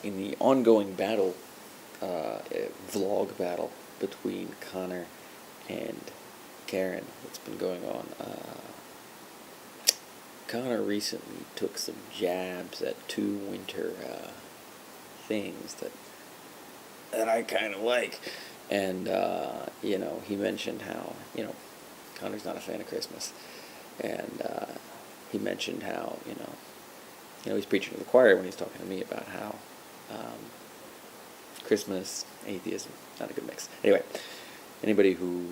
in the ongoing battle, vlog battle between Connor and Karen that's been going on, Connor recently took some jabs at two winter things that I kind of like, and he mentioned how Connor's not a fan of Christmas, and he mentioned how he's preaching to the choir when he's talking to me about how Christmas, atheism, not a good mix. Anyway, anybody who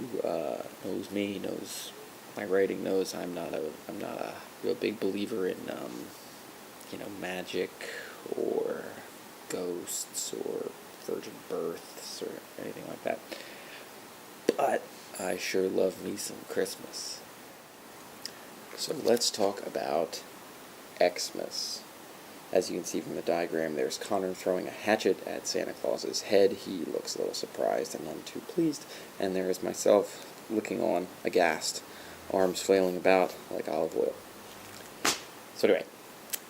knows me, knows my writing, knows I'm not a real big believer in magic or ghosts or virgin births or anything like that. But I sure love me some Christmas. So let's talk about Xmas. As you can see from the diagram, there's Connor throwing a hatchet at Santa Claus's head. He looks a little surprised and none too pleased. And there is myself looking on, aghast, arms flailing about like olive oil. So anyway,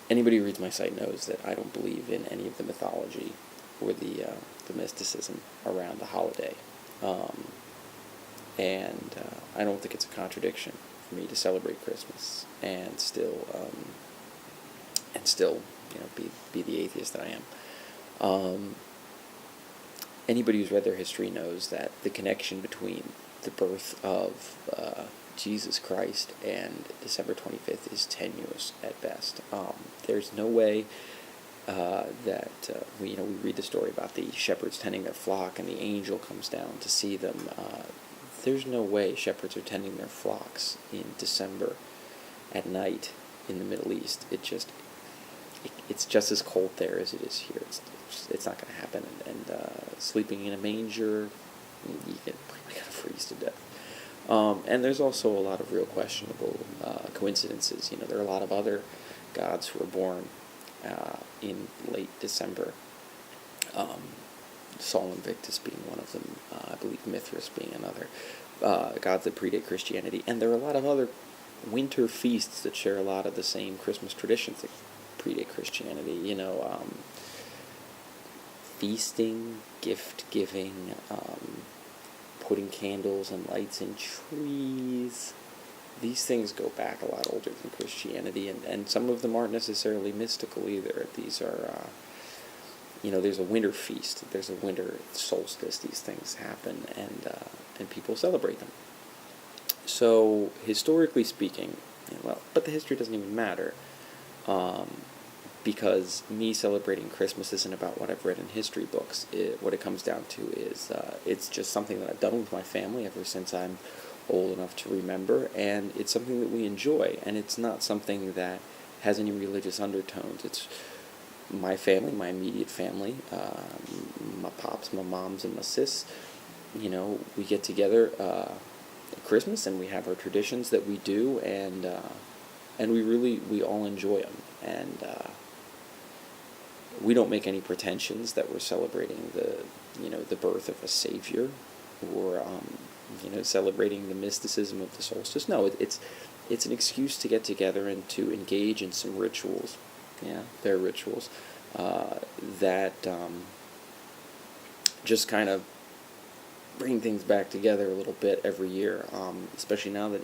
anybody who reads my site knows that I don't believe in any of the mythology or the mysticism around the holiday. And I don't think it's a contradiction for me to celebrate Christmas and still be the atheist that I am. Anybody who's read their history knows that the connection between the birth of Jesus Christ and December 25th is tenuous at best. There's no way that we read the story about the shepherds tending their flock and the angel comes down to see them. There's no way shepherds are tending their flocks in December at night in the Middle East. It's just as cold there as it is here. It's not going to happen. And sleeping in a manger, you get probably going to freeze to death. And there's also a lot of real questionable coincidences. There are a lot of other gods who were born in late December. Sol Invictus being one of them, I believe Mithras being another, gods that predate Christianity. And there are a lot of other winter feasts that share a lot of the same Christmas traditions that predate Christianity. Feasting, gift-giving, putting candles and lights in trees. These things go back a lot older than Christianity, and some of them aren't necessarily mystical either. These are, there's a winter feast, there's a winter solstice, these things happen, and people celebrate them. So, historically speaking, but the history doesn't even matter, because me celebrating Christmas isn't about what I've read in history books. What it comes down to is it's just something that I've done with my family ever since I'm old enough to remember, and it's something that we enjoy, and it's not something that has any religious undertones. It's my family, my immediate family, my pops, my moms, and my sis. We get together at Christmas, and we have our traditions that we do, and we all enjoy them, and we don't make any pretensions that we're celebrating the birth of a savior, or celebrating the mysticism of the solstice. No, it's an excuse to get together and to engage in some rituals. Yeah, they're rituals that just kind of bring things back together a little bit every year. Especially now that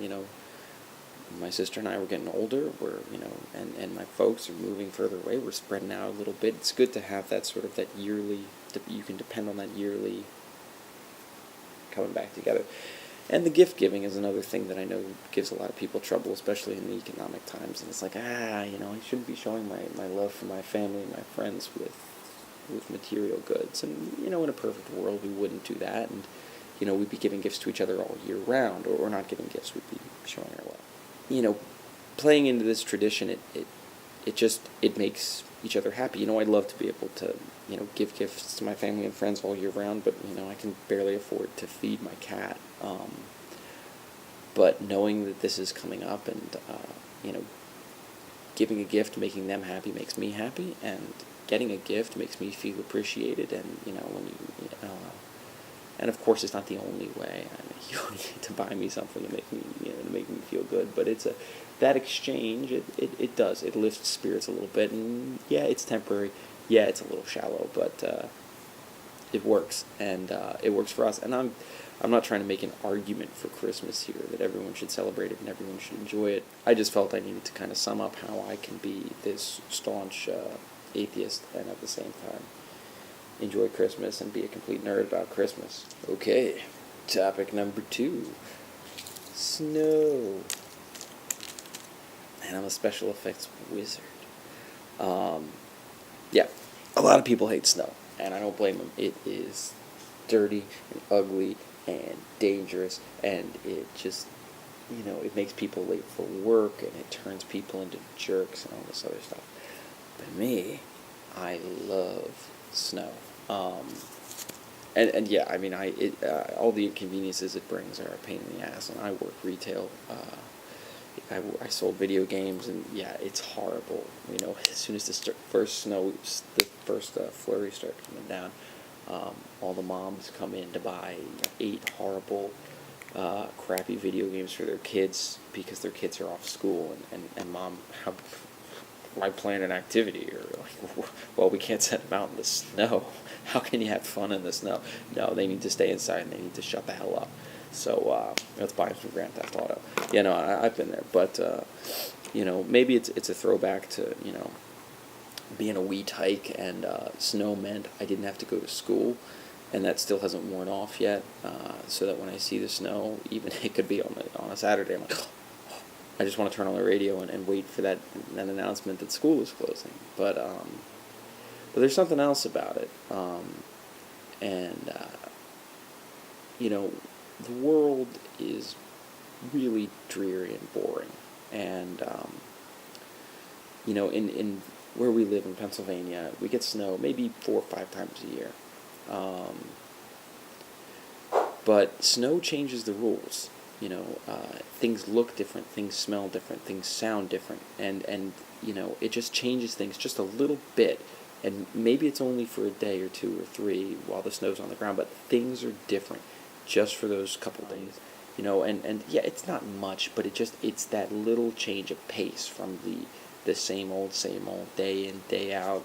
my sister and I were getting older. And my folks are moving further away. We're spreading out a little bit. It's good to have that sort of that yearly. You can depend on that yearly coming back together. And the gift giving is another thing that I know gives a lot of people trouble, especially in the economic times. And it's like, I shouldn't be showing my love for my family and my friends with material goods. And, in a perfect world, we wouldn't do that. And, we'd be giving gifts to each other all year round, or not giving gifts, we'd be showing our love. Playing into this tradition, it makes each other happy. I'd love to be able to, give gifts to my family and friends all year round, but, I can barely afford to feed my cat. But knowing that this is coming up and, giving a gift, making them happy makes me happy, and getting a gift makes me feel appreciated, and, and of course it's not the only way. You don't need to buy me something to make me feel good, but that exchange, it does. It lifts spirits a little bit, and yeah, it's temporary. yeah, it's a little shallow, but it works, and it works for us. And I'm not trying to make an argument for Christmas here that everyone should celebrate it and everyone should enjoy it. I just felt I needed to kind of sum up how I can be this staunch atheist and at the same time enjoy Christmas and be a complete nerd about Christmas. Okay, topic number 2. Snow. And I'm a special effects wizard. Yeah, a lot of people hate snow, and I don't blame them. It is dirty and ugly and dangerous, and it just, it makes people late for work, and it turns people into jerks and all this other stuff. But me, I love snow. And yeah, I mean, all the inconveniences it brings are a pain in the ass, and I work retail. I sold video games, and yeah, it's horrible. As soon as the first flurry starts coming down, all the moms come in to buy 8 horrible, crappy video games for their kids because their kids are off school, and mom, why plan an activity? Or like, well, we can't send them out in the snow. How can you have fun in the snow? No, they need to stay inside, and they need to shut the hell up. So let's buy them some Grand Theft Auto. I've been there, but maybe it's a throwback to being a wee tyke, and snow meant I didn't have to go to school, and that still hasn't worn off yet. So that when I see the snow, even it could be on a Saturday, I'm like, I just want to turn on the radio and wait for that announcement that school is closing. But there's something else about it, the world is really dreary and boring, and in where we live in Pennsylvania, we get snow maybe 4 or 5 times a year, but snow changes the rules. Things look different, things smell different, things sound different, and it just changes things just a little bit. And maybe it's only for a day or 2 or 3 while the snow's on the ground, but things are different just for those couple days. And yeah, it's not much, but it's that little change of pace from the same old, day in, day out,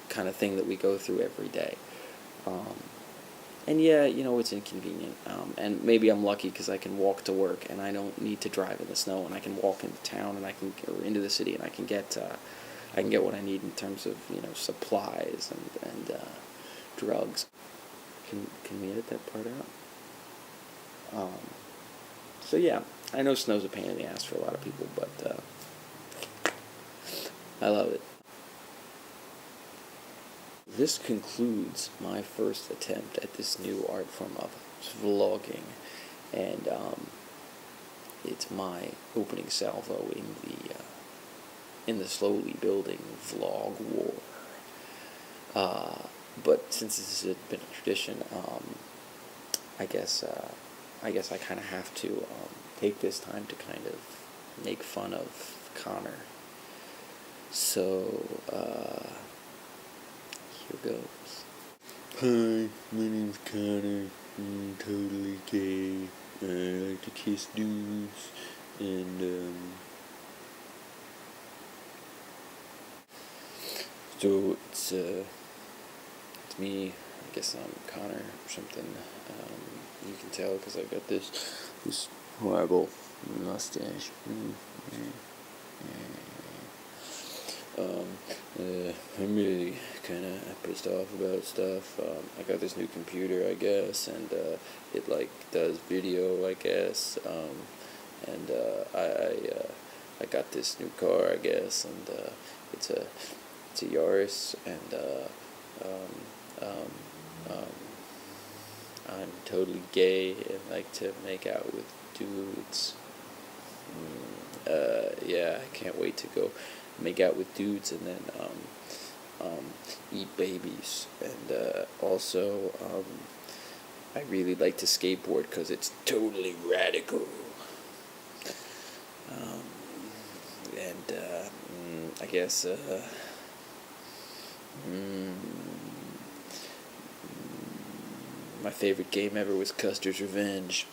kind of thing that we go through every day. And yeah, it's inconvenient. And maybe I'm lucky because I can walk to work, and I don't need to drive in the snow, and I can walk into town, and or into the city, and I can get what I need in terms of supplies and drugs. Can we edit that part out? So yeah, I know snow's a pain in the ass for a lot of people, but I love it. This concludes my first attempt at this new art form of vlogging, and it's my opening salvo in the slowly building vlog war. But since this has been a tradition, I guess I kind of have to take this time to kind of make fun of Connor. So here goes. Hi, my name's Connor. I'm totally gay. I like to kiss dudes, and so it's me. I guess I'm Connor or something. You can tell because I've got this horrible mustache. I'm really kind of pissed off about stuff. I got this new computer, I guess, and it does video, I guess. And I got this new car, I guess, and it's a Yaris, and I'm totally gay and like to make out with dudes. Yeah, I can't wait to go make out with dudes and then eat babies. And also, I really like to skateboard because it's totally radical. I guess my favorite game ever was Custer's Revenge.